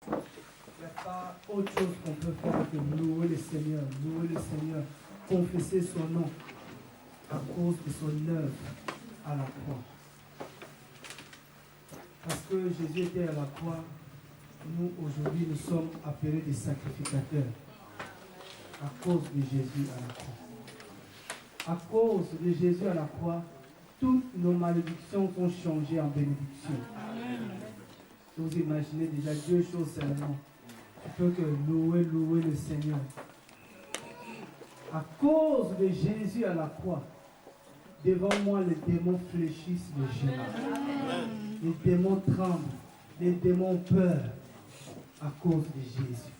Il n'y a pas autre chose qu'on peut faire que louer le Seigneur, confesser son nom à cause de son œuvre à la croix. Parce que Jésus était à la croix, nous aujourd'hui nous sommes appelés des sacrificateurs à cause de Jésus à la croix. À cause de Jésus à la croix, toutes nos malédictions sont changées en bénédictions. Vous imaginez déjà deux choses seulement. Tu peux que louer le Seigneur. À cause de Jésus à la croix, devant moi les démons fléchissent de Jésus. Les démons tremblent, les démons ont peur à cause de Jésus.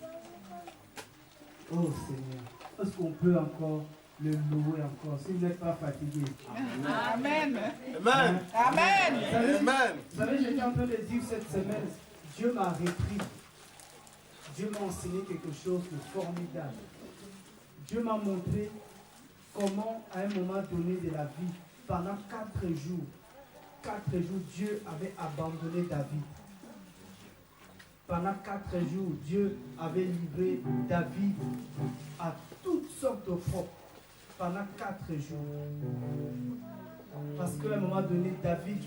Oh Seigneur, est-ce qu'on peut encore le louer encore, si vous n'êtes pas fatigué? Amen. Amen. Amen. Vous savez, j'étais en train de dire cette semaine, Dieu m'a repris. Dieu m'a enseigné quelque chose de formidable. Dieu m'a montré comment, à un moment donné de la vie, pendant 4 jours, Dieu avait abandonné David. Pendant 4 jours, Dieu avait livré David à toutes sortes de faux. Pendant 4 jours. Parce qu'à un moment donné, David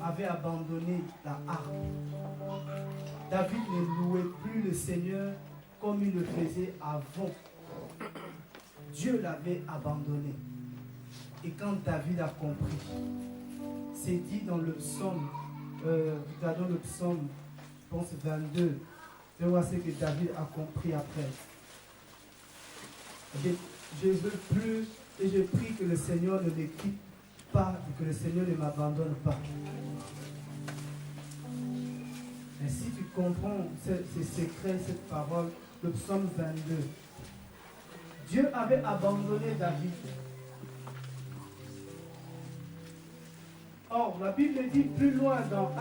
avait abandonné la harpe. David ne louait plus le Seigneur comme il le faisait avant. Dieu l'avait abandonné. Et quand David a compris, c'est dit dans le psaume, regardons le psaume, je pense 22, je vois ce que David a compris après. Je ne veux plus et je prie que le Seigneur ne me quitte pas et que le Seigneur ne m'abandonne pas. Mais si tu comprends ces secrets, cette parole, le psaume 22, Dieu avait abandonné David. Or, la Bible dit plus loin dans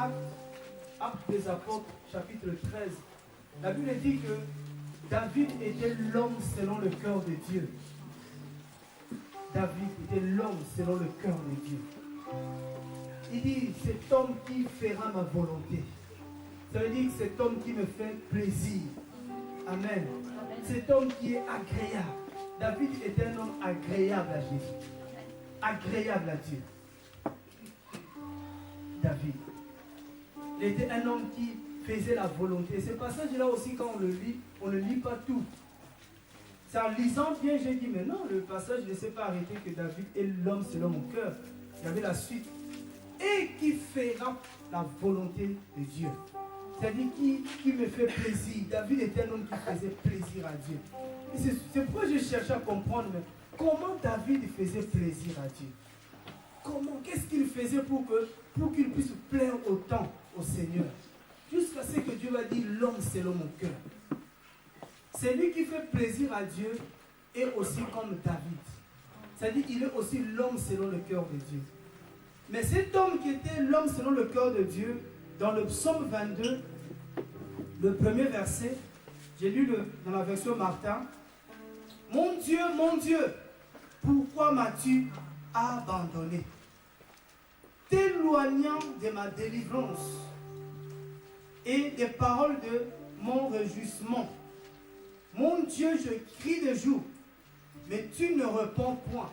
Actes des Apôtres, chapitre 13, la Bible dit que David était l'homme selon le cœur de Dieu. David était l'homme selon le cœur de Dieu. Il dit, cet homme qui fera ma volonté. Ça veut dire que cet homme qui me fait plaisir. Amen. Cet homme qui est agréable. David était un homme agréable à Jésus. Agréable à Dieu. David. Il était un homme qui faisait la volonté. Ce passage-là aussi, quand on le lit, on ne lit pas tout. C'est en lisant bien, j'ai dit, mais non, le passage ne s'est pas arrêté que David est l'homme selon mon cœur. Il y avait la suite. Et qui fera la volonté de Dieu. C'est-à-dire qui me fait plaisir. David était un homme qui faisait plaisir à Dieu. Et c'est pourquoi je cherchais à comprendre comment David faisait plaisir à Dieu. Comment, qu'est-ce qu'il faisait pour qu'il puisse plaire autant au Seigneur. Jusqu'à ce que Dieu va dire l'homme selon mon cœur. C'est lui qui fait plaisir à Dieu et aussi comme David. C'est-à-dire qu'il est aussi l'homme selon le cœur de Dieu. Mais cet homme qui était l'homme selon le cœur de Dieu, dans le psaume 22, le premier verset, j'ai lu dans la version Martin, « Mon Dieu, pourquoi m'as-tu abandonné, t'éloignant de ma délivrance et des paroles de mon réjouissement. Mon Dieu, je crie de jour, mais tu ne réponds point.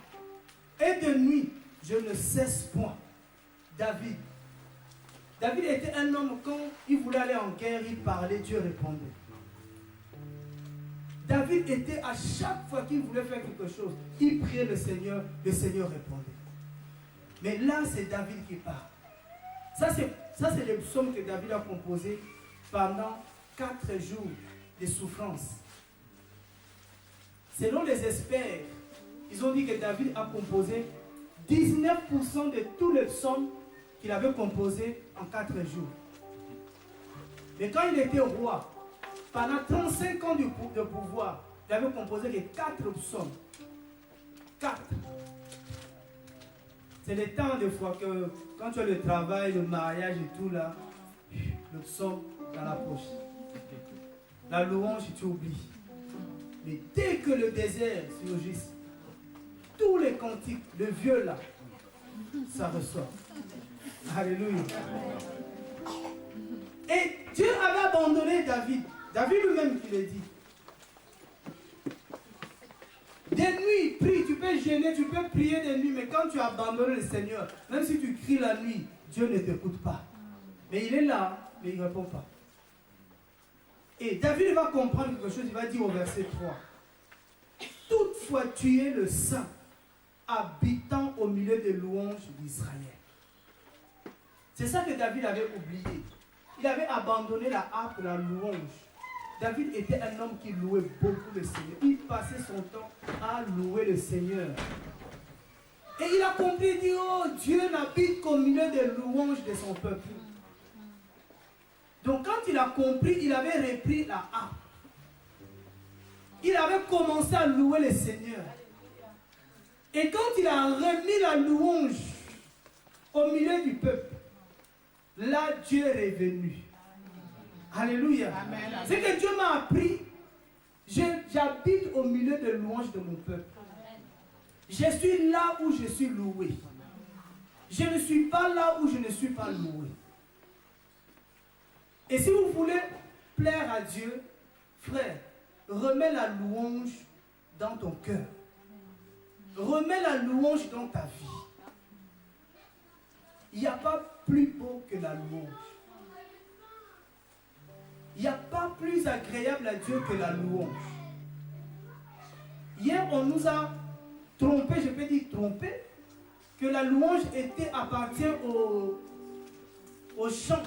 Et de nuit, je ne cesse point. » David. David était un homme, quand il voulait aller en guerre, il parlait, Dieu répondait. David était, à chaque fois qu'il voulait faire quelque chose, il priait le Seigneur répondait. Mais là, c'est David qui parle. Ça, c'est le psaume que David a composé pendant 4 jours de souffrance. Selon les experts, ils ont dit que David a composé 19% de tous les psaumes qu'il avait composés en 4 jours. Mais quand il était roi, pendant 35 ans de pouvoir, il avait composé que 4 psaumes. 4. C'est le temps des fois que, quand tu as le travail, le mariage et tout là, le psaume dans la poche. La louange, tu oublies. Mais dès que le désert surgisse, tous les cantiques, le vieux là, ça ressort. Alléluia. Et Dieu avait abandonné David. David lui-même qui le dit. Des nuits, prie, tu peux gêner, tu peux prier des nuits, mais quand tu abandonnes le Seigneur, même si tu cries la nuit, Dieu ne t'écoute pas. Mais il est là, mais il ne répond pas. Et David va comprendre quelque chose, il va dire au verset 3. Toutefois, tu es le saint, habitant au milieu des louanges d'Israël. C'est ça que David avait oublié. Il avait abandonné la harpe de la louange. David était un homme qui louait beaucoup le Seigneur. Il passait son temps à louer le Seigneur. Et il a compris, il dit, oh, Dieu n'habite qu'au milieu des louanges de son peuple. Donc quand il a compris, il avait repris la harpe. Il avait commencé à louer le Seigneur. Et quand il a remis la louange au milieu du peuple, là Dieu est revenu. Alléluia. C'est que Dieu m'a appris. J'habite au milieu de louanges de mon peuple. Je suis là où je suis loué. Je ne suis pas là où je ne suis pas loué. Et si vous voulez plaire à Dieu, frère, remets la louange dans ton cœur. Remets la louange dans ta vie. Il n'y a pas plus beau que la louange. Il n'y a pas plus agréable à Dieu que la louange. Hier, on nous a trompé, je peux dire trompé, que la louange appartient au chant.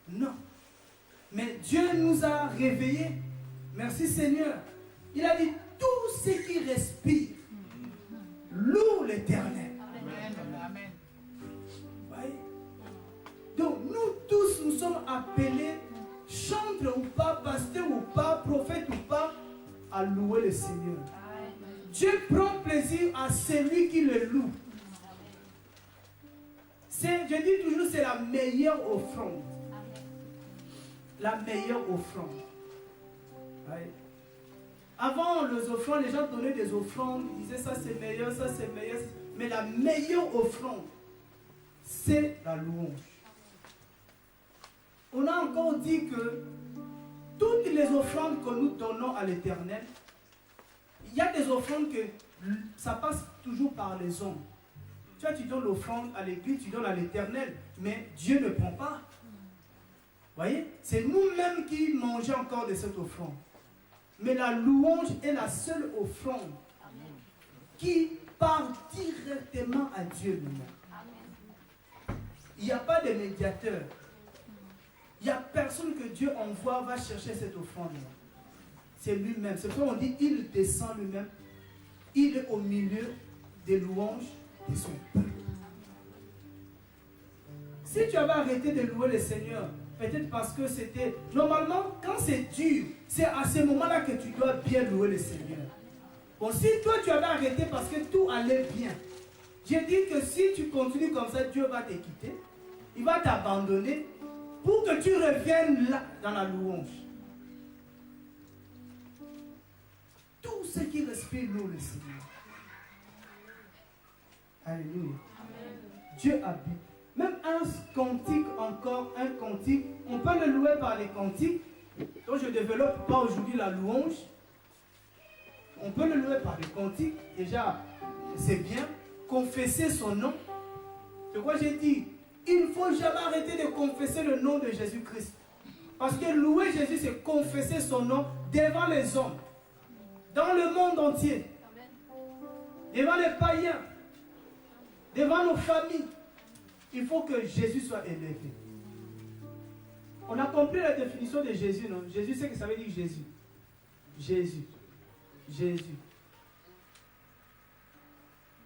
Non. Mais Dieu nous a réveillés. Merci Seigneur. Il a dit, tout ce qui respire, loue l'Éternel. Amen. Voyez? Donc nous tous, nous sommes appelés, chantre ou pas, pasteur ou pas, prophète ou pas, à louer le Seigneur. Dieu prend plaisir à celui qui le loue. Je dis toujours, c'est la meilleure offrande. La meilleure offrande. Ouais. Avant les offrandes, les gens donnaient des offrandes, ils disaient ça c'est meilleur, ça c'est meilleur. Mais la meilleure offrande, c'est la louange. On a encore dit que toutes les offrandes que nous donnons à l'Éternel, il y a des offrandes que ça passe toujours par les hommes. Tu vois, tu donnes l'offrande à l'église, tu donnes à l'Éternel, mais Dieu ne prend pas. Vous voyez, c'est nous-mêmes qui mangeons encore de cette offrande. Mais la louange est la seule offrande qui part directement à Dieu lui-même. Il n'y a pas de médiateur. Il n'y a personne que Dieu envoie va chercher cette offrande-là. C'est lui-même. C'est pourquoi on dit il descend lui-même. Il est au milieu des louanges de son peuple. Si tu avais arrêté de louer le Seigneur, peut-être parce que c'était... Normalement, quand c'est dur, c'est à ce moment-là que tu dois bien louer le Seigneur. Bon, si toi tu avais arrêté parce que tout allait bien, j'ai dit que si tu continues comme ça, Dieu va te quitter. Il va t'abandonner pour que tu reviennes là, dans la louange. Tout ce qui respire loue le Seigneur. Alléluia. Dieu habite. Même un cantique encore, un cantique, on peut le louer par les cantiques. Donc je ne développe pas aujourd'hui la louange. On peut le louer par les cantiques. Déjà, c'est bien. Confesser son nom. C'est quoi j'ai dit? Il ne faut jamais arrêter de confesser le nom de Jésus-Christ. Parce que louer Jésus, c'est confesser son nom devant les hommes. Dans le monde entier. Devant les païens. Devant nos familles. Il faut que Jésus soit élevé. On a compris la définition de Jésus, non? Jésus, c'est ce que ça veut dire Jésus. Jésus. Jésus.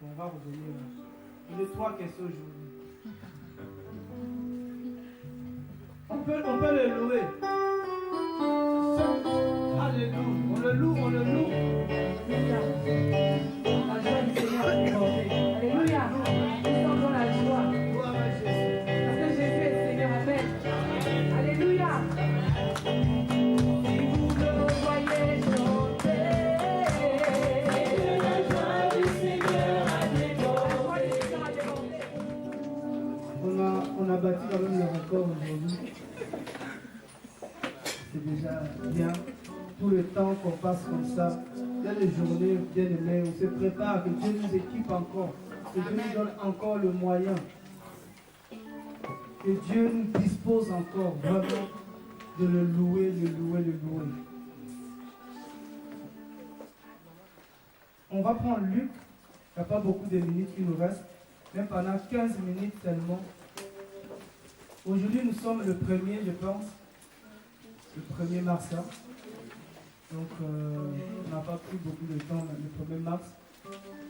Bon, on va revenir. Il y a 3 questions aujourd'hui. On peut le louer. Alléluia. On le loue, on le loue. La joie du Seigneur est accordée. Alléluia. Nous sommes dans la joie. Gloire à Jésus. Parce que Jésus est Seigneur. Amen. Alléluia. Si vous le voyez chanter, la joie du Seigneur a débordé. On a bâti quand même le record aujourd'hui. c'est déjà bien. Tout le temps qu'on passe comme ça, il y a des journées bien aimées, on se prépare, que Dieu nous équipe encore, que Dieu nous donne encore le moyen, que Dieu nous dispose encore vraiment de le louer, le louer, le louer. On va prendre Luc, il n'y a pas beaucoup de minutes qui nous restent, même pendant 15 minutes seulement. Aujourd'hui, nous sommes le 1er, je pense, le 1er mars. Hein. Donc, on n'a pas pris beaucoup de temps le 1er mars.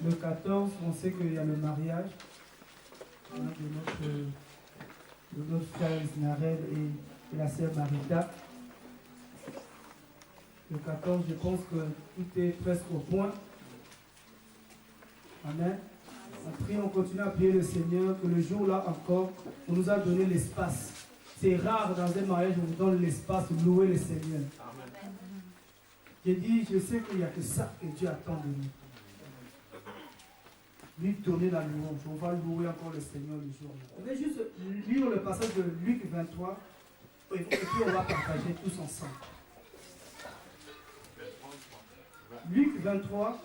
Le 14, on sait qu'il y a le mariage hein, de notre frère Isnarel et la sœur Marita. Le 14, je pense que tout est presque au point. Amen. On prie, on continue à prier le Seigneur que le jour-là encore, on nous a donné l'espace. C'est rare dans un mariage, on nous donne l'espace de louer le Seigneur. Amen. J'ai dit, je sais qu'il n'y a que ça que Dieu attend de nous. Lui donner la louange. On va louer encore le Seigneur le jour-là. Je vais juste lire le passage de Luc 23 et puis on va partager tous ensemble. Luc 23,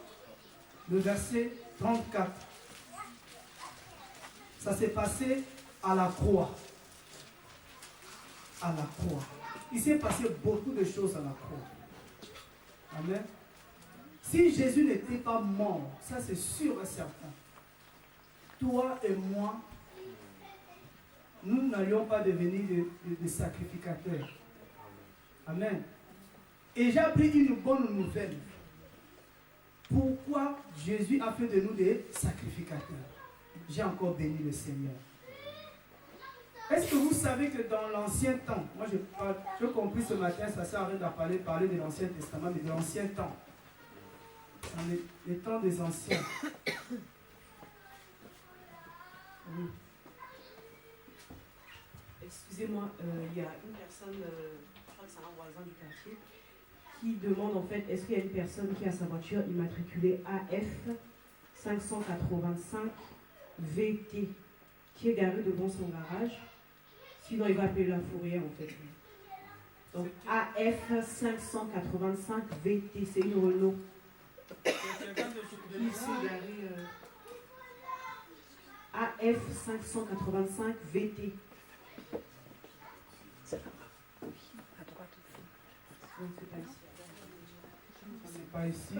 le verset 34. Ça s'est passé à la croix. À la croix. Il s'est passé beaucoup de choses à la croix. Amen. Si Jésus n'était pas mort, ça c'est sûr et certain, toi et moi, nous n'allions pas devenir des sacrificateurs. Amen. Et j'ai appris une bonne nouvelle. Pourquoi Jésus a fait de nous des sacrificateurs? J'ai encore béni le Seigneur. Est-ce que vous savez que dans l'Ancien temps, moi j'ai compris ce matin, ça ne sert à rien de parler de l'Ancien Testament, mais de l'Ancien temps. Dans les temps des anciens. Oui. Excusez-moi, il y a une personne, je crois que c'est un voisin du quartier, qui demande en fait, est-ce qu'il y a une personne qui a sa voiture immatriculée AF 585 VT qui est garée devant son garage? Sinon, il va appeler la fourrière en fait. Donc AF 585 VT, c'est une Renault. Qui s'est garée AF 585 VT. Non, c'est pas ici. C'est pas ici.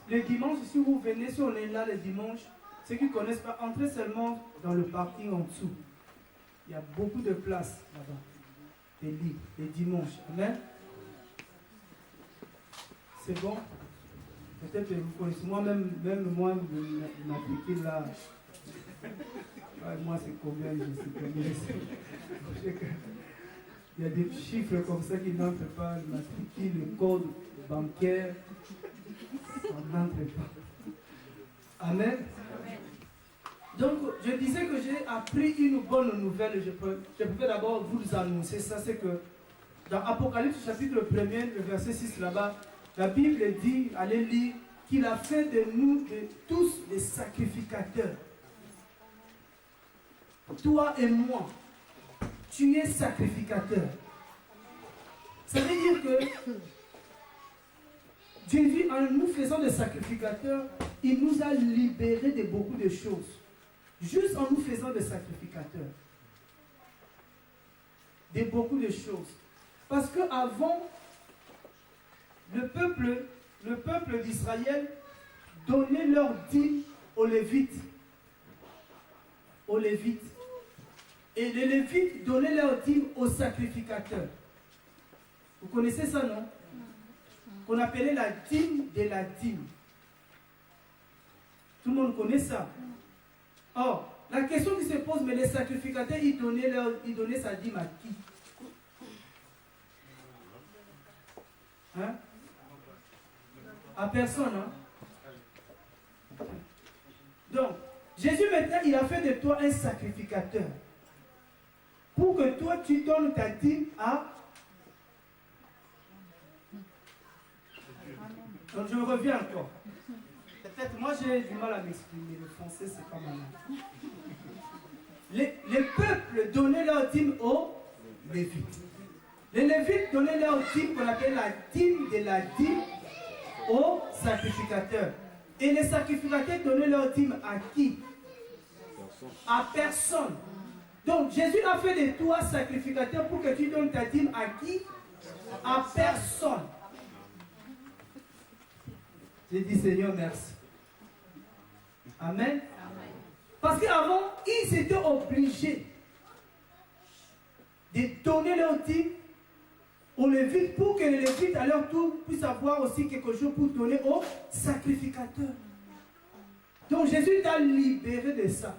Le dimanche, si vous venez, si on est là le dimanche, ceux qui ne connaissent pas, entrez seulement dans le parking en dessous. Il y a beaucoup de places là-bas. Des livres, les dimanches. Amen. C'est bon? Peut-être que vous connaissez. Moi-même, moi, je m'applique là. Moi, c'est combien? Je sais combien. Il y a des chiffres comme ça qui n'entrent pas. Je m'applique le code bancaire. Ça n'entre pas. Amen. Donc, je disais que j'ai appris une bonne nouvelle. Je peux d'abord vous annoncer ça. C'est que dans Apocalypse chapitre 1er, le verset 6 là-bas, la Bible dit, allez lire, qu'il a fait de nous de tous des sacrificateurs. Toi et moi, tu es sacrificateur. Ça veut dire que Jésus, en nous faisant des sacrificateurs, il nous a libérés de beaucoup de choses. Juste en nous faisant des sacrificateurs. De beaucoup de choses. Parce qu'avant, le peuple d'Israël donnait leur dîme aux Lévites. Aux Lévites. Et les Lévites donnaient leur dîme aux sacrificateurs. Vous connaissez ça, non? Qu'on appelait la dîme de la dîme. Tout le monde connaît ça. Or, la question qui se pose, mais les sacrificateurs, ils donnaient sa dîme à qui? Hein? À personne, hein? Donc, Jésus maintenant, il a fait de toi un sacrificateur. Pour que toi, tu donnes ta dîme à... Donc, je reviens encore. Peut-être, moi, j'ai du mal à m'exprimer. Le français, c'est pas mal. Les peuples donnaient leur dîme aux Lévites. Les Lévites donnaient leur dîme qu'on appelle la dîme de la dîme aux sacrificateurs. Et les sacrificateurs donnaient leur dîme à qui? À personne. Donc Jésus a fait de toi sacrificateur pour que tu donnes ta dîme à qui? À personne. J'ai dit Seigneur merci. Amen. Parce qu'avant, ils étaient obligés de donner leur dîme aux Lévites pour que les Lévites à leur tour puissent avoir aussi quelque chose pour donner aux sacrificateurs. Donc Jésus t'a libéré de ça.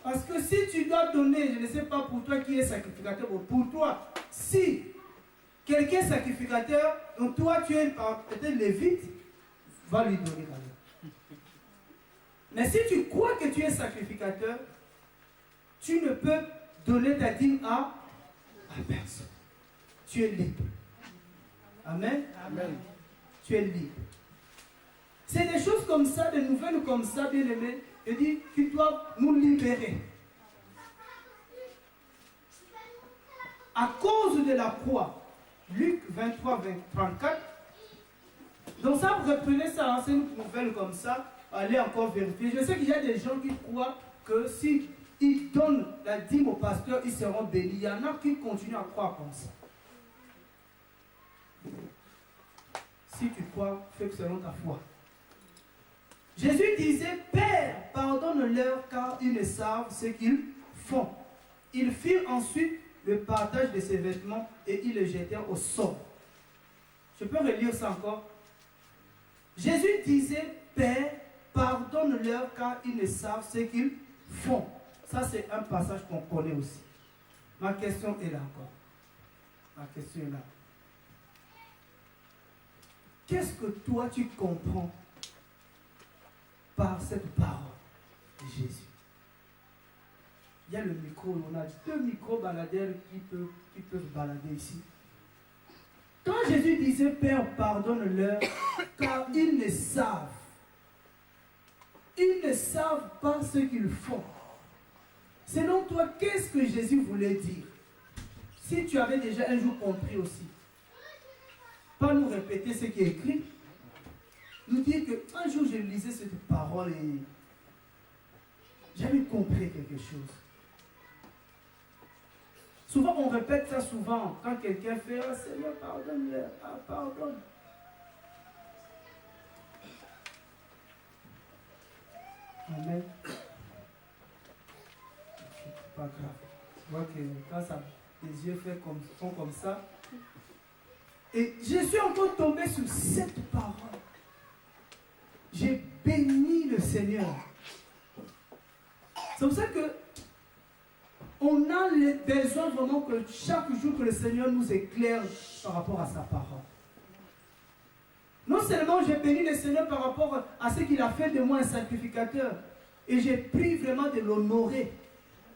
Parce que si tu dois donner, je ne sais pas pour toi qui est sacrificateur, ou pour toi, si quelqu'un est sacrificateur, donc toi tu es peut-être Lévite, va lui donner quand même. Mais si tu crois que tu es sacrificateur, tu ne peux donner ta dîme à personne. Tu es libre. Amen. Amen. Tu es libre. C'est des choses comme ça, des nouvelles comme ça, bien aimés. Je dis qu'ils doivent nous libérer. À cause de la croix, Luc 23, 34. Donc ça, vous reprenez ça, hein, c'est une nouvelle comme ça. Allez encore vérifier. Je sais qu'il y a des gens qui croient que si ils donnent la dîme au pasteur, ils seront bénis. Il y en a qui continuent à croire comme ça. Si tu crois, fais que selon ta foi. Jésus disait, Père, pardonne-leur car ils ne savent ce qu'ils font. Ils firent ensuite le partage de ses vêtements et ils les jetèrent au sol. Je peux relire ça encore. Jésus disait, Père, pardonne-leur car ils ne savent ce qu'ils font. Ça, c'est un passage qu'on connaît aussi. Ma question est là encore. Ma question est là. Qu'est-ce que toi tu comprends par cette parole de Jésus? Il y a le micro, on a 2 micro-baladeurs qui peuvent balader ici. Quand Jésus disait, Père, pardonne-leur, car ils ne savent pas ce qu'ils font. Selon toi, qu'est-ce que Jésus voulait dire? Si tu avais déjà un jour compris aussi, pas nous répéter ce qui est écrit, nous dire qu'un jour je lisais cette parole et j'avais compris quelque chose. Souvent on répète ça souvent quand quelqu'un fait « Ah Seigneur, pardonne-leur, ah pardonne ». Amen. C'est pas grave. Tu vois que quand ça, les yeux font comme ça. Et je suis encore tombé sur cette parole. J'ai béni le Seigneur. C'est pour ça que on a besoin vraiment que chaque jour que le Seigneur nous éclaire par rapport à sa parole. Non seulement j'ai béni le Seigneur par rapport à ce qu'il a fait de moi un sacrificateur, et j'ai pris vraiment de l'honorer.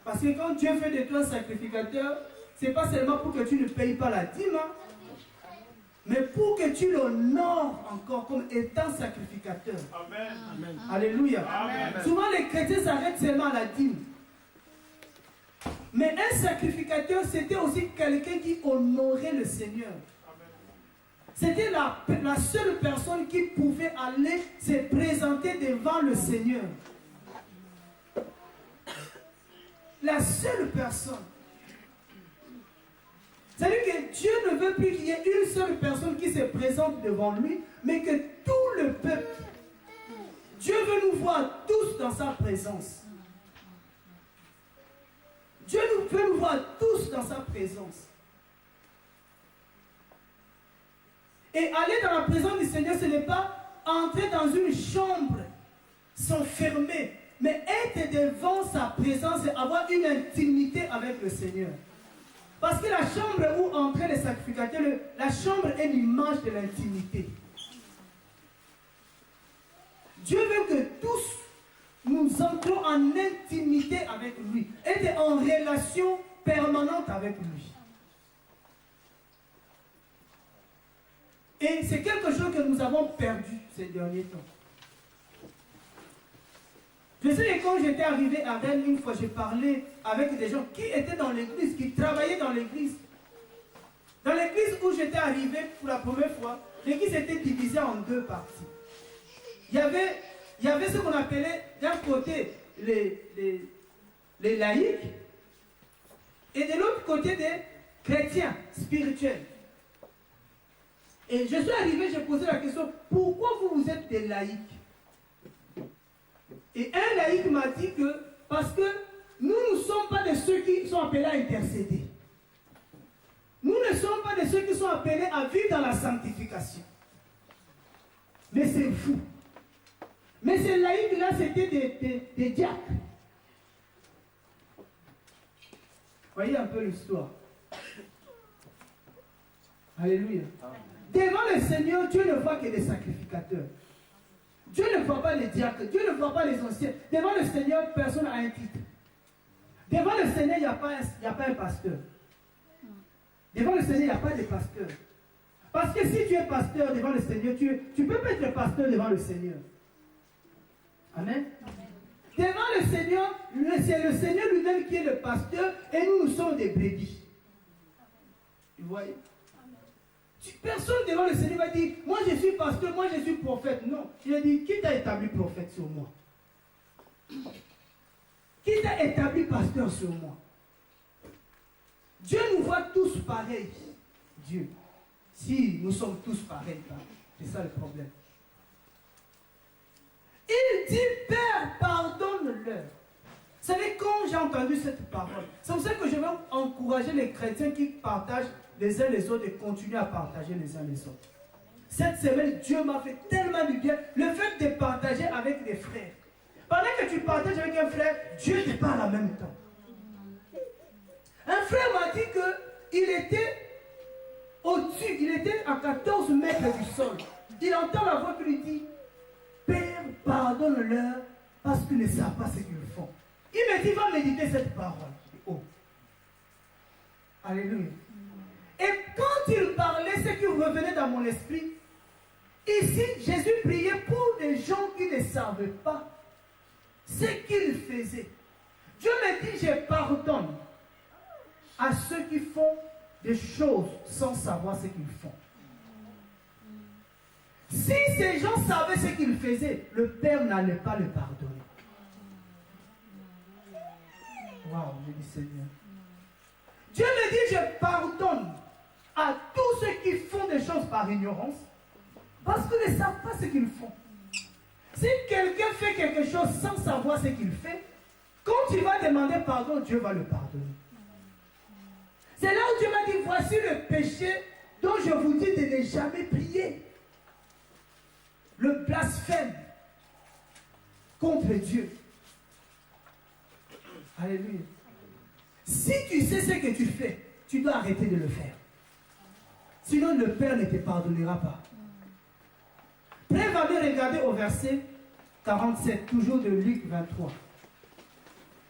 Parce que quand Dieu fait de toi un sacrificateur, ce n'est pas seulement pour que tu ne payes pas la dîme, hein, mais pour que tu l'honores encore comme étant sacrificateur. Amen. Amen. Alléluia. Amen. Souvent les chrétiens s'arrêtent seulement à la dîme. Mais un sacrificateur, c'était aussi quelqu'un qui honorait le Seigneur. C'était la seule personne qui pouvait aller se présenter devant le Seigneur. La seule personne. C'est-à-dire que Dieu ne veut plus qu'il y ait une seule personne qui se présente devant lui, mais que tout le peuple. Dieu veut nous voir tous dans sa présence. Dieu veut nous voir tous dans sa présence. Et aller dans la présence du Seigneur, ce n'est pas entrer dans une chambre, s'enfermer, mais être devant sa présence et avoir une intimité avec le Seigneur. Parce que la chambre où entraient les sacrificateurs, la chambre est l'image de l'intimité. Dieu veut que tous nous entrons en intimité avec lui, être en relation permanente avec lui. Et c'est quelque chose que nous avons perdu ces derniers temps. Je sais que quand j'étais arrivé à Rennes, une fois, j'ai parlé avec des gens qui étaient dans l'église, qui travaillaient dans l'église. Dans l'église où j'étais arrivé pour la première fois, l'église était divisée en deux parties. Il y avait ce qu'on appelait d'un côté les laïcs et de l'autre côté des chrétiens spirituels. Et je suis arrivé, j'ai posé la question, pourquoi vous êtes des laïcs? Et un laïc m'a dit que, parce que nous ne sommes pas de ceux qui sont appelés à intercéder. Nous ne sommes pas de ceux qui sont appelés à vivre dans la sanctification. Mais c'est fou. Mais ces laïcs-là, c'était des diacres. Voyez un peu l'histoire. Alléluia. Devant le Seigneur, Dieu ne voit que des sacrificateurs. Dieu ne voit pas les diacres, Dieu ne voit pas les anciens. Devant le Seigneur, personne n'a un titre. Devant le Seigneur, il n'y a pas un pasteur. Devant le Seigneur, il n'y a pas de pasteur. Parce que si tu es pasteur devant le Seigneur, tu peux pas être pasteur devant le Seigneur. Amen. Devant le Seigneur, c'est le Seigneur lui-même qui est le pasteur et nous sommes des brebis. Vous voyez? Personne devant le Seigneur va dire, moi je suis pasteur, moi je suis prophète. Non. Il a dit, qui t'a établi prophète sur moi? Qui t'a établi pasteur sur moi? Dieu nous voit tous pareils. Dieu. Si nous sommes tous pareils, c'est ça le problème. Il dit, Père, pardonne-leur. Vous savez, quand j'ai entendu cette parole, c'est pour ça que je veux encourager les chrétiens qui partagent les uns les autres et continuer à partager les uns les autres. Cette semaine, Dieu m'a fait tellement du bien. Le fait de partager avec des frères. Pendant que tu partages avec un frère, Dieu te parle en même temps. Un frère m'a dit qu'il était au-dessus, il était à 14 mètres du sol. Il entend la voix qui lui dit, Père, pardonne-leur parce qu'ils ne savent pas ce qu'ils font. Il me dit, va méditer cette parole. Oh. Alléluia. Et quand il parlait, ce qui revenait dans mon esprit, ici, Jésus priait pour des gens qui ne savaient pas ce qu'ils faisaient. Dieu me dit, je pardonne à ceux qui font des choses sans savoir ce qu'ils font. Si ces gens savaient ce qu'ils faisaient, le Père n'allait pas le pardonner. Waouh, je dis Seigneur. Dieu me dit, je pardonne à tous ceux qui font des choses par ignorance, parce qu'ils ne savent pas ce qu'ils font. Si quelqu'un fait quelque chose sans savoir ce qu'il fait, quand il va demander pardon, Dieu va le pardonner. C'est là où Dieu m'a dit, voici le péché dont je vous dis de ne jamais prier. Le blasphème contre Dieu. Alléluia. Si tu sais ce que tu fais, tu dois arrêter de le faire. Sinon, le Père ne te pardonnera pas. Prêt va me regarder au verset 47, toujours de Luc 23.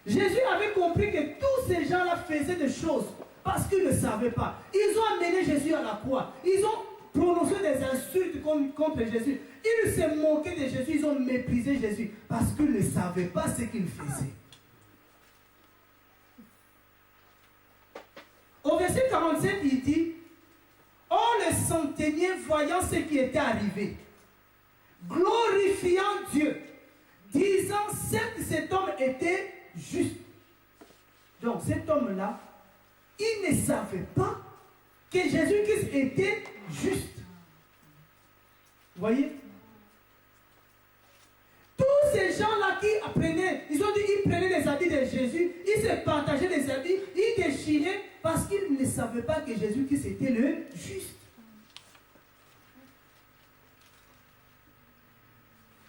Jésus avait compris que tous ces gens-là faisaient des choses parce qu'ils ne savaient pas. Ils ont amené Jésus à la croix. Ils ont prononcé des insultes contre Jésus. Ils se moquaient de Jésus. Ils ont méprisé Jésus parce qu'ils ne savaient pas ce qu'il faisait. Au verset 47, il dit, « Oh, le centenier, voyant ce qui était arrivé, glorifiant Dieu, disant, certes, cet homme était juste. » Donc, cet homme-là, il ne savait pas que Jésus-Christ était juste. Vous voyez? Tous ces gens-là qui apprenaient, ils prenaient les habits de Jésus, ils se partageaient les habits, ils déchiraient parce qu'ils ne savaient pas que Jésus-Christ était le juste.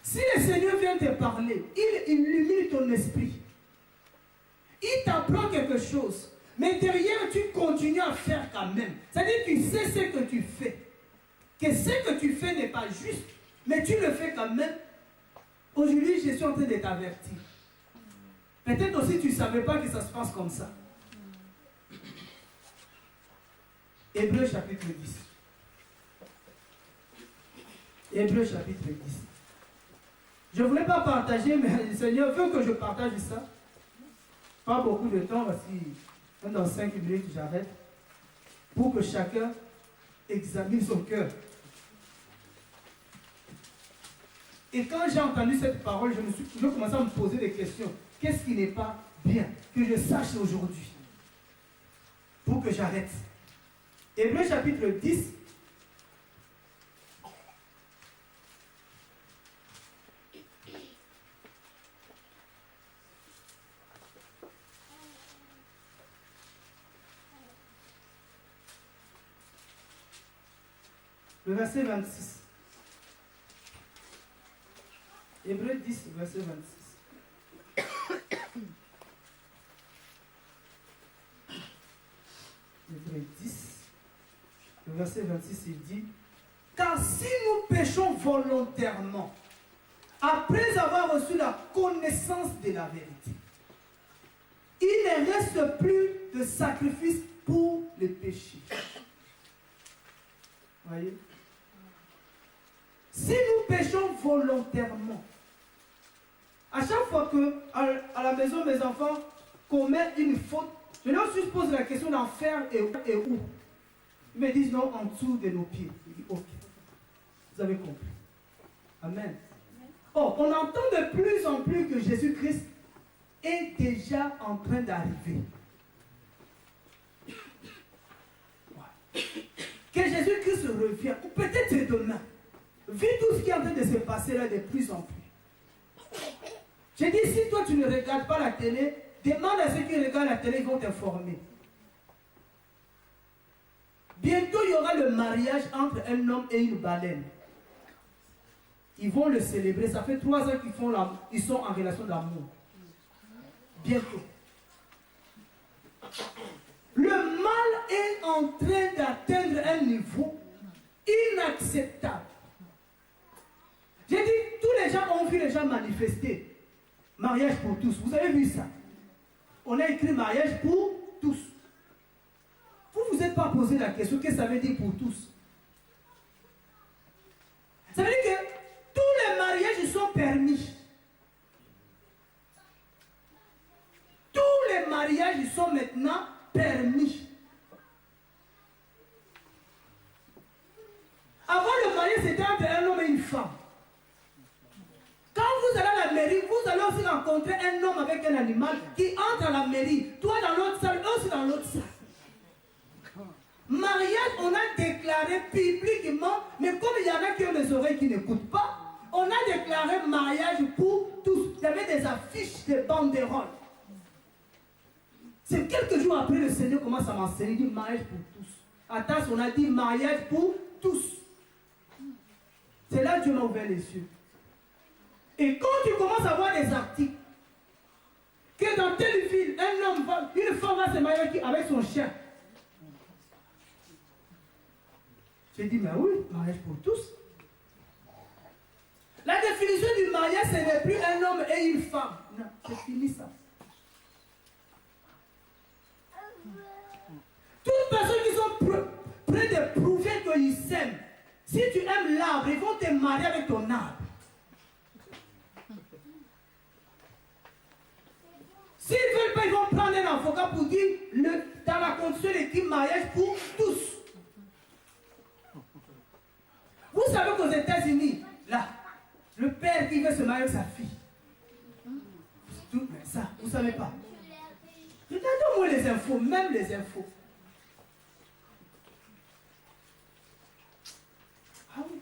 Si le Seigneur vient te parler, il illumine ton esprit. Il t'apprend quelque chose. Mais derrière, tu continues à faire quand même. C'est-à-dire que tu sais ce que tu fais. Que ce que tu fais n'est pas juste, mais tu le fais quand même. Aujourd'hui, je suis en train de t'avertir. Peut-être aussi tu ne savais pas que ça se passe comme ça. Hébreux chapitre 10. Hébreux chapitre 10. Je ne voulais pas partager, mais le Seigneur veut que je partage ça. Pas beaucoup de temps, parce que dans 5 minutes, j'arrête. pour que chacun examine son cœur. Et quand j'ai entendu cette parole, je commençais à me poser des questions. Qu'est-ce qui n'est pas bien? Que je sache aujourd'hui. Pour que j'arrête. Hébreux chapitre 10. Le verset 26. Hébreux 10, verset 26. Hébreux 10, le verset 26, il dit: car si nous péchons volontairement, après avoir reçu la connaissance de la vérité, il ne reste plus de sacrifice pour les péchés. Voyez? Si nous péchons volontairement, à chaque fois que à la maison mes enfants commettent une faute, je leur pose la question d'en faire et où. Ils me disent non, en dessous de nos pieds. Je dis ok, vous avez compris. Amen. Oh, on entend de plus en plus que Jésus-Christ est déjà en train d'arriver. Ouais. Que Jésus-Christ revient, ou peut-être c'est demain. Vu tout ce qui est en train de se passer là de plus en plus. J'ai dit, si toi tu ne regardes pas la télé, demande à ceux qui regardent la télé, ils vont t'informer. Bientôt, il y aura le mariage entre un homme et une baleine. Ils vont le célébrer. Ça fait 3 ans qu'ils sont en relation d'amour. Bientôt. Le mal est en train d'atteindre un niveau inacceptable. J'ai dit, tous les gens ont vu les gens manifester. Mariage pour tous. Vous avez vu ça? On a écrit mariage pour tous. Vous ne vous êtes pas posé la question, qu'est-ce que ça veut dire pour tous? Ça veut dire que tous les mariages sont permis. Tous les mariages sont maintenant permis. Avant le mariage, c'était entre un homme et une femme. Quand vous allez à la mairie, vous allez aussi rencontrer un homme avec un animal qui entre à la mairie. Toi dans l'autre salle, eux aussi dans l'autre salle. Mariage, on a déclaré publiquement, mais comme il y en a qui ont des oreilles qui n'écoutent pas, on a déclaré mariage pour tous. Il y avait des affiches, des banderoles. C'est quelques jours après, le Seigneur commence à m'enseigner, il dit mariage pour tous. Attention, on a dit mariage pour tous. C'est là que Dieu m'a ouvert les yeux. Et quand tu commences à voir des articles, que dans telle ville, une femme va se marier avec son chien. J'ai dit, mais oui, mariage pour tous. La définition du mariage, ce n'est plus un homme et une femme. Non, c'est fini ça. Toutes les personnes qui sont près de prouver qu'ils s'aiment, si tu aimes l'arbre, ils vont te marier avec ton arbre. S'ils ne veulent pas, ils vont prendre un avocat pour dire, dans la condition d'équipe mariage pour tous. Vous savez qu'aux États-Unis, là, le père qui veut se marier avec sa fille, tout, mais ça, vous ne savez pas. Regardez-moi les infos, même les infos. Ah oui.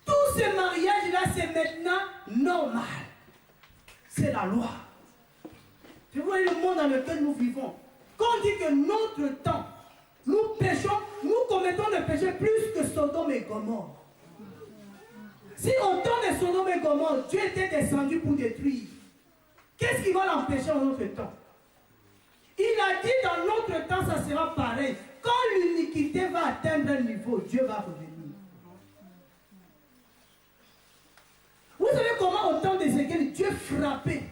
Tous ces mariages-là, c'est maintenant normal. C'est la loi. Vous voyez le monde dans lequel nous vivons. Quand on dit que notre temps, nous péchons, nous commettons le péché plus que Sodome et Gomorrhe. Si au temps de Sodome et Gomorrhe, Dieu était descendu pour détruire, qu'est-ce qui va l'empêcher en notre temps? Il a dit dans notre temps, ça sera pareil. Quand l'iniquité va atteindre un niveau, Dieu va revenir. Vous savez comment au temps d'Ézéchiel, Dieu frappait?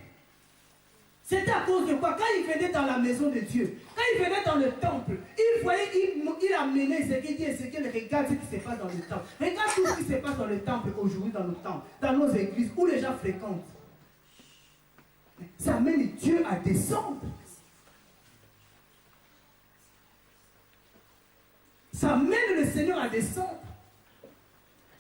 C'était à cause de quoi? Quand il venait dans la maison de Dieu, quand il venait dans le temple, il voyait, il amenait Ézéchiel, il dit Ézéchiel, regarde ce qui se passe dans le temple. Regarde tout ce qui se passe dans le temple aujourd'hui, dans nos temples, dans nos églises, où les gens fréquentent. Ça amène Dieu à descendre. Ça mène le Seigneur à descendre.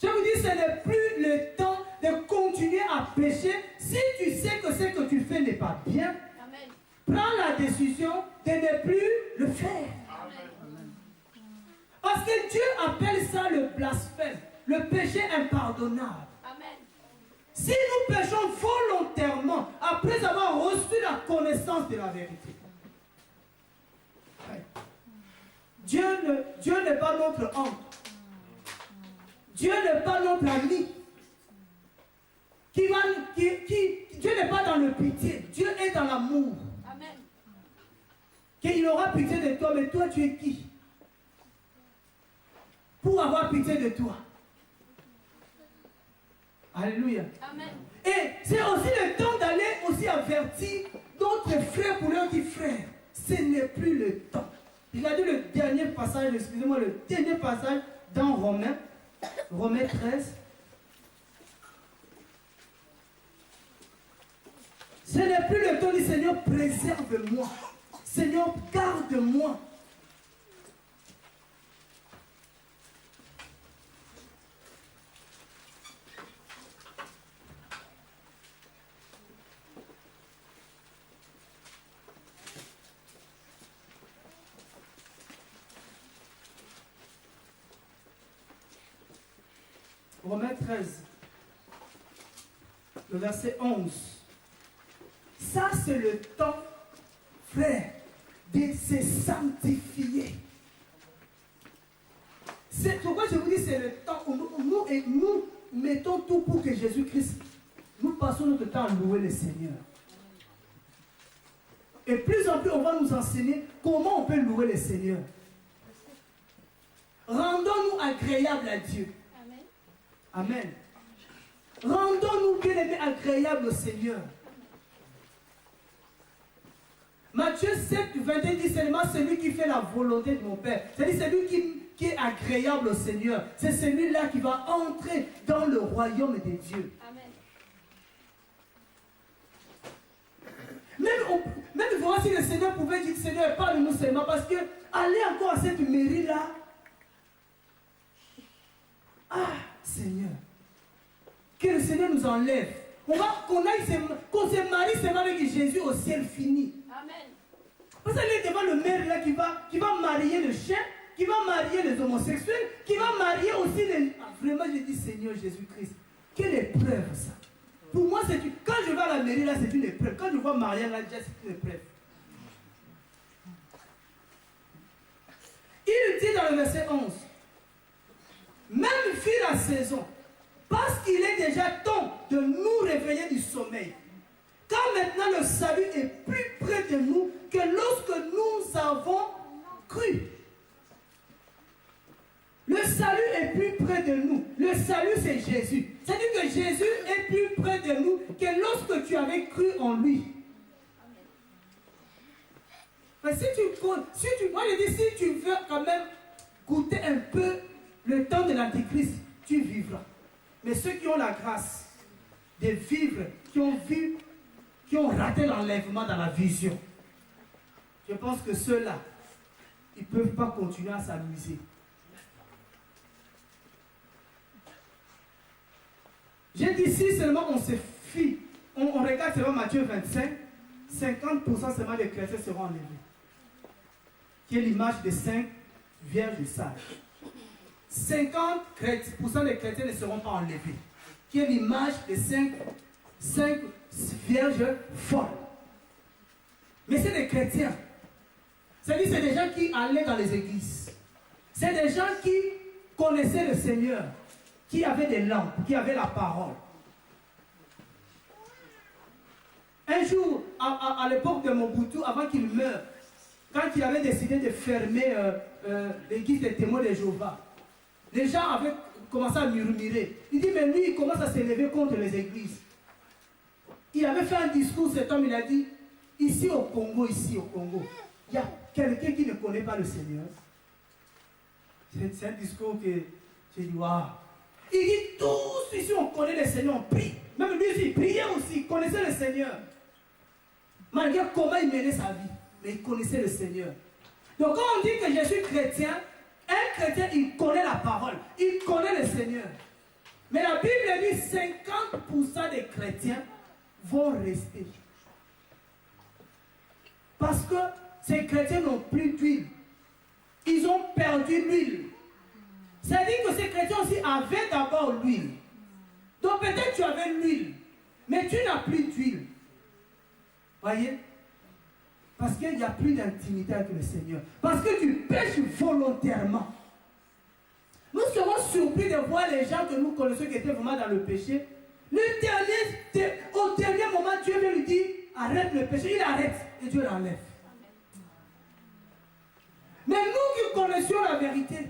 Je vous dis, ce n'est plus le temps de continuer à pécher. Si tu sais que ce que tu fais n'est pas bien, amen, prends la décision de ne plus le faire. Amen. Parce que Dieu appelle ça le blasphème, le péché impardonnable. Amen. Si nous péchons volontairement, après avoir reçu la connaissance de la vérité, Dieu n'est pas notre honte. Dieu n'est pas notre ami. Dieu n'est pas dans le pitié. Dieu est dans l'amour. Amen. Qu'il aura pitié de toi, mais toi tu es qui? Pour avoir pitié de toi. Alléluia. Amen. Et c'est aussi le temps d'aller aussi avertir d'autres frères pour leur dire, frère, ce n'est plus le temps. Il a dit le dernier passage, excusez-moi, le dernier passage dans Romains 13. Ce n'est plus le temps du Seigneur, préserve-moi. Seigneur, garde-moi. Romains 13, le verset 11. Ça, c'est le temps, frère, de se sanctifier. C'est pourquoi je vous dis, c'est le temps où nous mettons tout pour que Jésus-Christ, nous passons notre temps à louer le Seigneur. Et plus en plus, on va nous enseigner comment on peut louer le Seigneur. Rendons-nous agréables à Dieu. Amen. Rendons-nous bien-aimés agréables au Seigneur. Matthieu 7, 21 dit seulement celui qui fait la volonté de mon Père. C'est-à-dire celui qui est agréable au Seigneur. C'est celui-là qui va entrer dans le royaume de Dieu. Amen. Même voir si le Seigneur pouvait dire Seigneur, parle-nous seulement. Parce que aller encore à cette mairie-là. Ah! Seigneur, que le Seigneur nous enlève. Qu'on se marie seulement avec Jésus au ciel fini. Amen. Parce qu'elle est devant le maire là qui va marier le chien, qui va marier les homosexuels, qui va marier aussi les... Ah, vraiment, je dis Seigneur Jésus-Christ, quelle épreuve ça. Pour moi, quand je vais à la mairie là, c'est une épreuve. Quand je vois marier là, déjà c'est une épreuve. Il dit dans le verset 11, même fut la saison, parce qu'il est déjà temps de nous réveiller du sommeil. Car maintenant le salut est plus près de nous que lorsque nous avons cru. Le salut est plus près de nous. Le salut c'est Jésus. C'est-à-dire que Jésus est plus près de nous que lorsque tu avais cru en lui. Mais si tu veux quand même goûter un peu le temps de l'Antichrist, tu vivras. Mais ceux qui ont la grâce de vivre, qui ont raté l'enlèvement dans la vision, je pense que ceux-là, ils ne peuvent pas continuer à s'amuser. J'ai dit si seulement on se fie, on regarde seulement Matthieu 25, 50% seulement des chrétiens seront enlevés. Qui est l'image de 5 vierges sages. 50% des chrétiens ne seront pas enlevés. Qui est l'image de 5 vierges folles. Mais c'est des chrétiens. C'est-à-dire c'est des gens qui allaient dans les églises. C'est des gens qui connaissaient le Seigneur, qui avaient des lampes, qui avaient la parole. Un jour, à l'époque de Mobutu, avant qu'il meure, quand il avait décidé de fermer l'église des témoins de Jéhovah, les gens avaient commencé à murmurer. Il dit, mais lui, il commence à s'élever contre les églises. Il avait fait un discours, cet homme, il a dit, ici au Congo, il y a quelqu'un qui ne connaît pas le Seigneur. C'est un discours que j'ai dit, waouh. Il dit, tous ici, on connaît le Seigneur, on prie. Même lui aussi, il priait aussi, il connaissait le Seigneur. Malgré comment il menait sa vie, mais il connaissait le Seigneur. Donc quand on dit que je suis chrétien, un chrétien, il connaît la parole, il connaît le Seigneur. Mais la Bible dit 50% des chrétiens vont rester. Parce que ces chrétiens n'ont plus d'huile. Ils ont perdu l'huile. C'est-à-dire que ces chrétiens aussi avaient d'abord l'huile. Donc peut-être tu avais l'huile, mais tu n'as plus d'huile. Voyez? Parce qu'il n'y a plus d'intimité avec le Seigneur. Parce que tu pêches volontairement. Nous serons surpris de voir les gens que nous connaissons qui étaient vraiment dans le péché. Au dernier moment, Dieu vient lui dire, arrête le péché. Il arrête et Dieu l'enlève. Mais nous qui connaissions la vérité,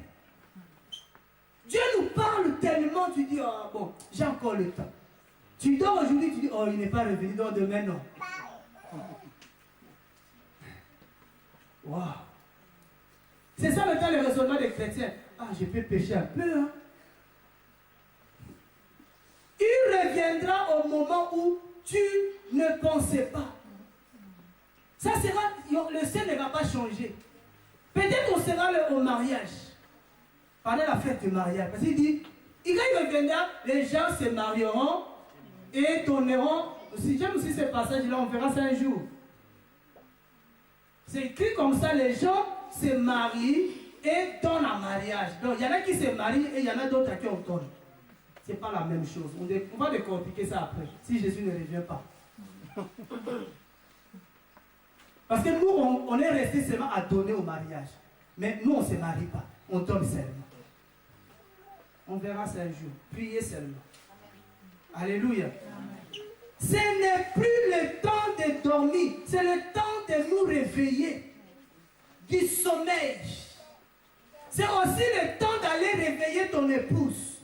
Dieu nous parle tellement, tu dis, oh, bon, j'ai encore le temps. Tu dors aujourd'hui, tu dis, oh, il n'est pas revenu, donc demain, non. Wow. C'est ça maintenant le raisonnement des chrétiens. Ah, je peux pécher un peu, hein. Il reviendra au moment où tu ne pensais pas. Ça sera, le ciel ne va pas changer. Peut-être qu'on sera au mariage. Pendant la fête du mariage. Parce qu'il dit, quand il reviendra, les gens se marieront et donneront. Si j'aime aussi ce passage-là, on verra ça un jour. C'est écrit comme ça, les gens se marient et donnent en mariage. Donc il y en a qui se marient et il y en a d'autres à qui on donne. Ce n'est pas la même chose. On va décortiquer ça après, si Jésus ne revient pas. Parce que nous, on est resté seulement à donner au mariage. Mais nous, on ne se marie pas. On donne seulement. On verra ça un jour. Priez seulement. Alléluia. Ce n'est plus le temps de dormir. C'est le temps de nous réveiller du sommeil. C'est aussi le temps d'aller réveiller ton épouse.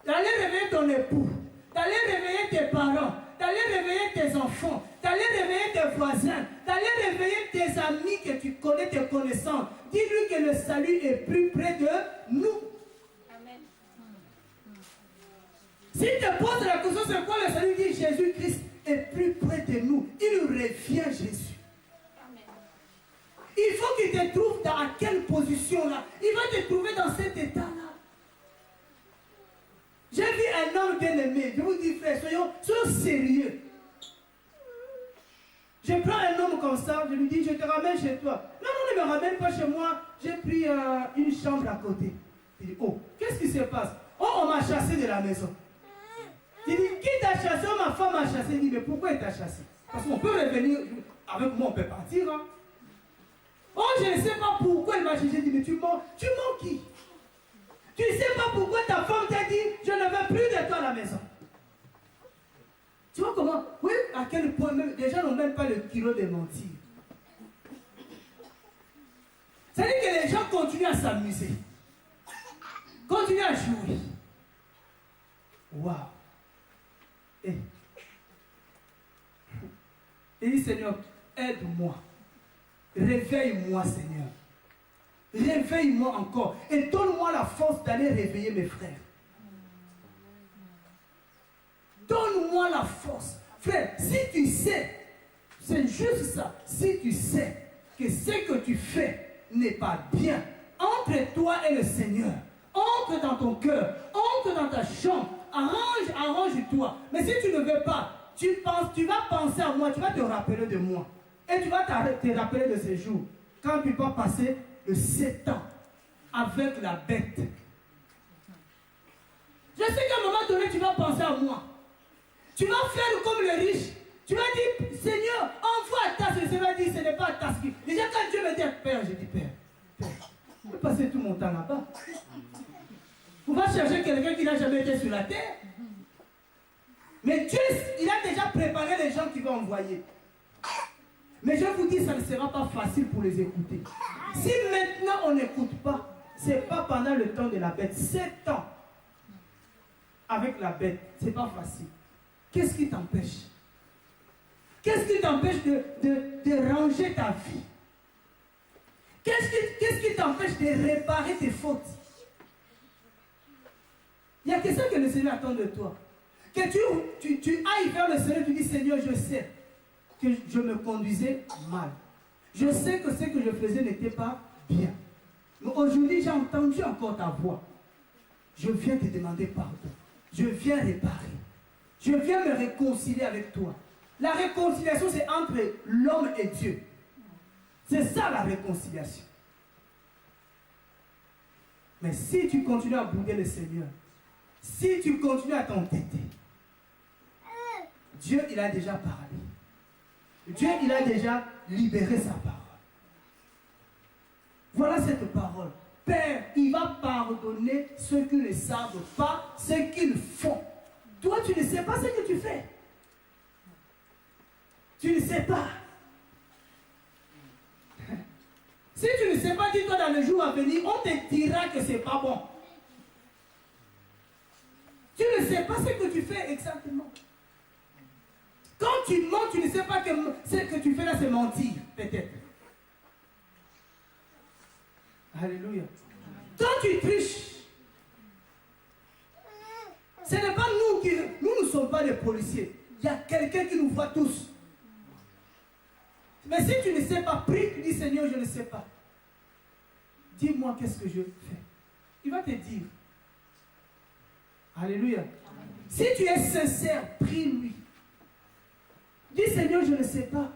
D'aller réveiller ton époux. D'aller réveiller tes parents. D'aller réveiller tes enfants. D'aller réveiller tes voisins. D'aller réveiller tes amis que tu connais, tes connaissances. Dis-lui que le salut est plus près de nous. Amen. Si tu te poses la question, c'est quoi le salut? Dit Jésus-Christ est plus près de nous. Il revient Jésus. Amen. Il faut qu'il te trouve dans quelle position là. Il va te trouver dans cet état-là. J'ai vu un homme bien aimé. Je vous dis, frère, soyons sérieux. Je prends un homme comme ça, je lui dis, je te ramène chez toi. Non, ne me ramène pas chez moi. J'ai pris une chambre à côté. Il dit, oh, qu'est-ce qui se passe? Oh, on m'a chassé de la maison. Il dit, qui t'a chassé? Oh, ma femme m'a chassé. Il dit, mais pourquoi elle t'a chassé? Parce qu'on peut revenir, avec moi on peut partir. Hein? Oh, je ne sais pas pourquoi elle m'a chassé. Il dit, mais tu mens qui? Tu ne sais pas pourquoi ta femme t'a dit, je ne veux plus de toi à la maison. Tu vois comment? Oui, à quel point même, les gens n'ont même pas le kilo de mentir. C'est-à-dire que les gens continuent à s'amuser. Continuent à jouer. Waouh. Et il dit, Seigneur, aide-moi. Réveille-moi, Seigneur. Réveille-moi encore. Et donne-moi la force d'aller réveiller mes frères. Donne-moi la force. Frère, si tu sais, c'est juste ça. Si tu sais que ce que tu fais n'est pas bien, entre toi et le Seigneur, entre dans ton cœur, entre dans ta chambre, arrange-toi. Mais si tu ne veux pas, tu vas penser à moi, tu vas te rappeler de moi. Et tu vas te rappeler de ces jours. Quand tu vas passer le 7 ans avec la bête. Je sais qu'à un moment donné, tu vas penser à moi. Tu vas faire comme le riche. Tu vas dire, Seigneur, envoie à tasse. Le Seigneur va dire, ce n'est pas à tasse. Déjà, quand Dieu me dit, Père, je dis, Père, je vais passer tout mon temps là-bas. On va chercher quelqu'un qui n'a jamais été sur la terre. Mais Dieu, il a déjà préparé les gens qu'il va envoyer. Mais je vous dis, ça ne sera pas facile pour les écouter. Si maintenant on n'écoute pas, ce n'est pas pendant le temps de la bête. 7 ans avec la bête, ce n'est pas facile. Qu'est-ce qui t'empêche? Qu'est-ce qui t'empêche de ranger ta vie? Qu'est-ce qui t'empêche de réparer tes fautes? Il y a quelque chose que le Seigneur attend de toi. Que tu ailles vers le Seigneur, tu dis, Seigneur, je sais que je me conduisais mal. Je sais que ce que je faisais n'était pas bien. Mais aujourd'hui, j'ai entendu encore ta voix. Je viens te demander pardon. Je viens réparer. Je viens me réconcilier avec toi. La réconciliation, c'est entre l'homme et Dieu. C'est ça la réconciliation. Mais si tu continues à bouder le Seigneur, si tu continues à t'entêter, Dieu, il a déjà parlé. Dieu, il a déjà libéré sa parole. Voilà cette parole. Père, il va pardonner ceux qui ne savent pas ce qu'ils font. Toi, tu ne sais pas ce que tu fais. Tu ne sais pas. Si tu ne sais pas, dis-toi dans le jour à venir, on te dira que ce n'est pas bon. Tu ne sais pas ce que tu fais exactement. Quand tu mens, tu ne sais pas que ce que tu fais là, c'est mentir, peut-être. Alléluia. Quand tu triches, ce n'est pas nous qui... Nous ne sommes pas des policiers. Il y a quelqu'un qui nous voit tous. Mais si tu ne sais pas, prie, dis Seigneur, je ne sais pas. Dis-moi qu'est-ce que je fais. Il va te dire. Alléluia. Si tu es sincère, prie-lui. Dis Seigneur, je ne sais pas.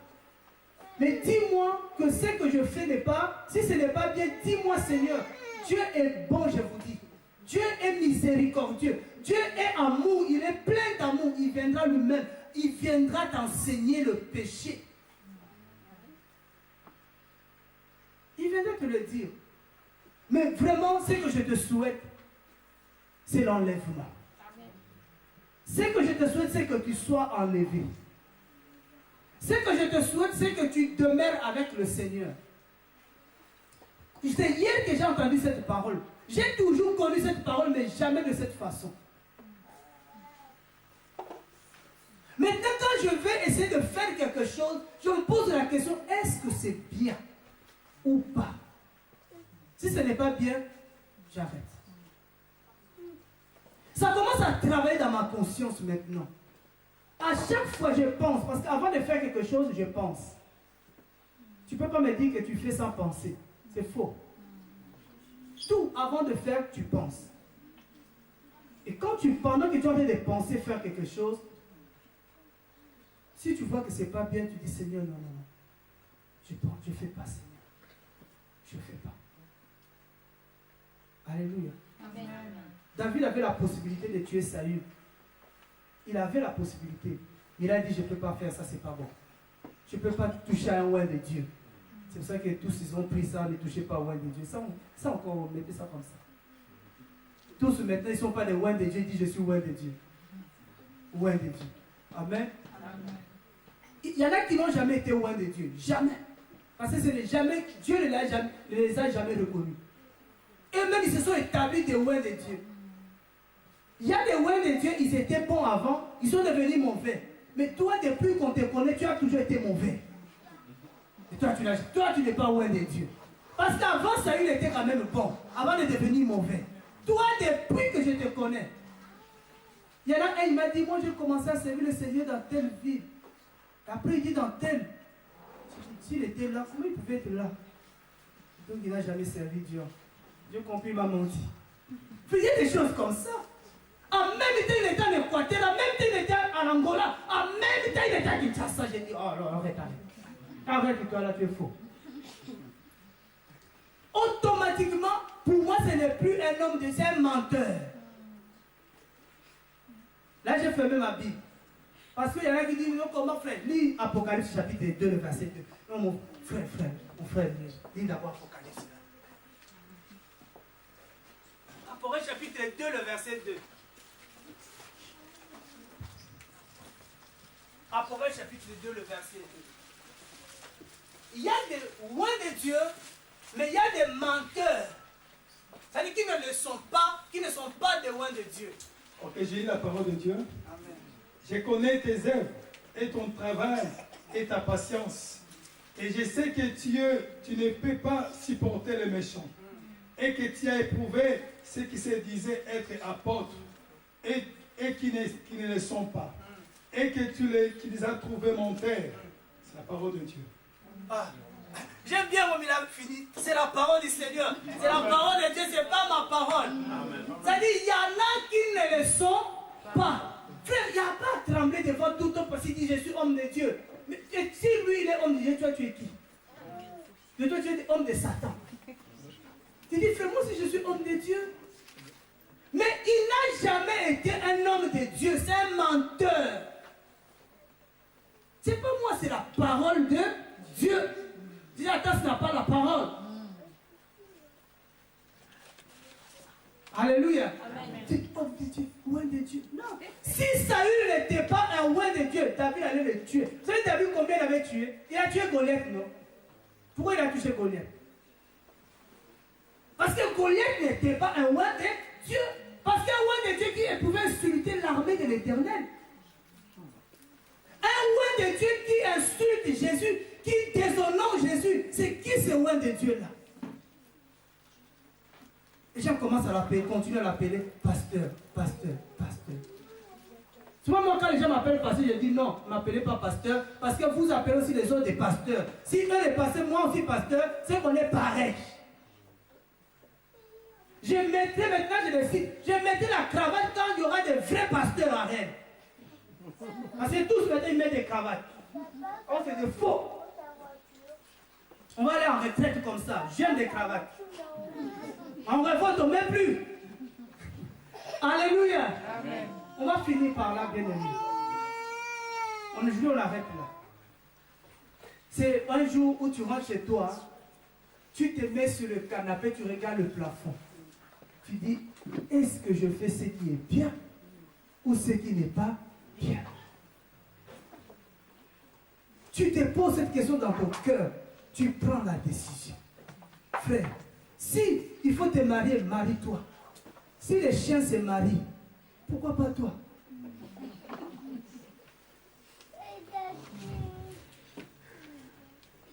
Mais dis-moi que ce que je fais n'est pas, si ce n'est pas bien, dis-moi Seigneur. Dieu est bon, je vous dis. Dieu est miséricordieux. Dieu est amour, il est plein d'amour. Il viendra lui-même. Il viendra t'enseigner le péché. Il viendra te le dire. Mais vraiment, ce que je te souhaite, c'est l'enlèvement. Ce que je te souhaite, c'est que tu sois enlevé. Ce que je te souhaite, c'est que tu demeures avec le Seigneur. C'est hier que j'ai entendu cette parole. J'ai toujours connu cette parole, mais jamais de cette façon. Maintenant, quand je vais essayer de faire quelque chose, je me pose la question, est-ce que c'est bien ou pas? Si ce n'est pas bien, j'arrête. Ça commence à travailler dans ma conscience maintenant. À chaque fois, je pense, parce qu'avant de faire quelque chose, je pense. Tu ne peux pas me dire que tu fais sans penser. C'est faux. Tout, avant de faire, tu penses. Et quand pendant que tu es en train de penser faire quelque chose, si tu vois que ce n'est pas bien, tu dis Seigneur, non, non, non. Je ne fais pas, Seigneur. Je ne fais pas. Alléluia. Amen. David avait la possibilité de tuer Saül. Il avait la possibilité. Il a dit, je ne peux pas faire ça, c'est pas bon. Je ne peux pas toucher à un oint de Dieu. C'est pour ça que tous ils ont pris ça, ne touchez pas au oint de Dieu. Ça encore, mettez ça comme ça. Tous maintenant, ils ne sont pas des oints de Dieu, ils disent, je suis oint de Dieu. Oint de Dieu. Amen. Amen. Il y en a qui n'ont jamais été oints de Dieu. Jamais. Parce que jamais, Dieu ne les a jamais reconnus. Eux-mêmes, ils se sont établis des oints de Dieu. Il y a des oints de Dieu, ils étaient bons avant, ils sont devenus mauvais. Mais toi, depuis qu'on te connaît, tu as toujours été mauvais. Et toi, tu n'es pas oint de Dieu. Parce qu'avant, Saül était quand même bon, avant de devenir mauvais. Toi, depuis que je te connais, il y en a un, il m'a dit, moi, j'ai commencé à servir le Seigneur dans telle ville. Après, il dit dans telle. S'il était là, comment il pouvait être là? Donc, il n'a jamais servi Dieu. Dieu compris, il m'a menti. Il y a des choses comme ça. En même temps, il était en Équateur, en même temps, il était en Angola, en même temps, il était à Kinshasa. J'ai dit, oh non, arrête. Arrête, toi là, tu es faux. Automatiquement, pour moi, ce n'est plus un homme de Dieu, c'est un menteur. Là, j'ai fermé ma Bible. Parce qu'il y en a qui disent, non, comment frère? Lis Apocalypse chapitre 2, le verset 2. Non, mon frère, lis d'abord Apocalypse. Apocalypse chapitre 2, le verset 2. Apocalypse chapitre 2, le verset 2. Il y a des loin de Dieu, mais il y a des menteurs. C'est-à-dire qui ne sont pas des loin de Dieu. Ok, j'ai lu la parole de Dieu. Amen. Je connais tes œuvres et ton travail et ta patience. Et je sais que tu ne peux pas supporter le méchant. Et que tu as éprouvé ceux qui se disaient être apôtres et qui ne le sont pas. Et que tu les as trouvés menteurs. C'est la parole de Dieu. Ah. J'aime bien comme il a fini. C'est la parole du Seigneur. C'est la toi tu es homme de Satan. Tu dis, frère, moi aussi je suis homme de Dieu. Mais il n'a jamais été un homme de Dieu, c'est un menteur. C'est pas moi, c'est la parole de Dieu. Tu dis, attends, ce n'est pas la parole. Alléluia. Tu es homme de Dieu, loin de Dieu. Non. Si Saül n'était pas un loin de Dieu, David allait le tuer. Vous savez, David, combien il avait tué? Il a tué Goliath, non? Pourquoi il a touché Goliath? Parce que Goliath n'était pas un roi de Dieu. Parce qu'un roi de Dieu qui pouvait insulter l'armée de l'Éternel. Un roi de Dieu qui insulte Jésus, qui déshonore Jésus, c'est qui ce roi de Dieu-là? Les gens commencent à l'appeler, continuent à l'appeler pasteur, pasteur, pasteur. Souvent, moi, quand les gens m'appellent pasteur, je dis non, ne m'appelez pas pasteur, parce que vous appelez aussi les autres des pasteurs. Si eux les pasteurs, moi aussi pasteur, c'est qu'on est pareil. Je mettrai maintenant, je décide, je mettrai la cravate quand il y aura des vrais pasteurs à Rennes. Parce que tous maintenant ils mettent des cravates. Oh, c'est de faux. On va aller en retraite comme ça. J'aime des cravates. En révolte, on ne met plus. Alléluia. Amen. On va finir par là, bien aimé. Aujourd'hui, on arrête là. C'est un jour où tu rentres chez toi, tu te mets sur le canapé, tu regardes le plafond. Tu dis, est-ce que je fais ce qui est bien ou ce qui n'est pas bien? Tu te poses cette question dans ton cœur, tu prends la décision. Frère, si il faut te marier, marie-toi. Si les chiens se marient, pourquoi pas toi?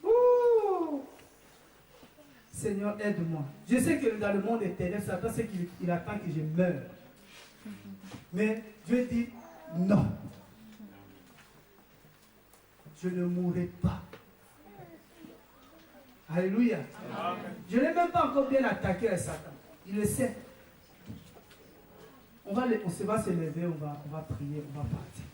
Ouh. Seigneur, aide-moi. Je sais que dans le monde éternel, Satan sait qu'il attend que je meure. Mais Dieu dit non. Je ne mourrai pas. Alléluia. Amen. Je n'ai même pas encore bien attaqué à Satan. Il le sait. On va se lever, on va prier, on va partir.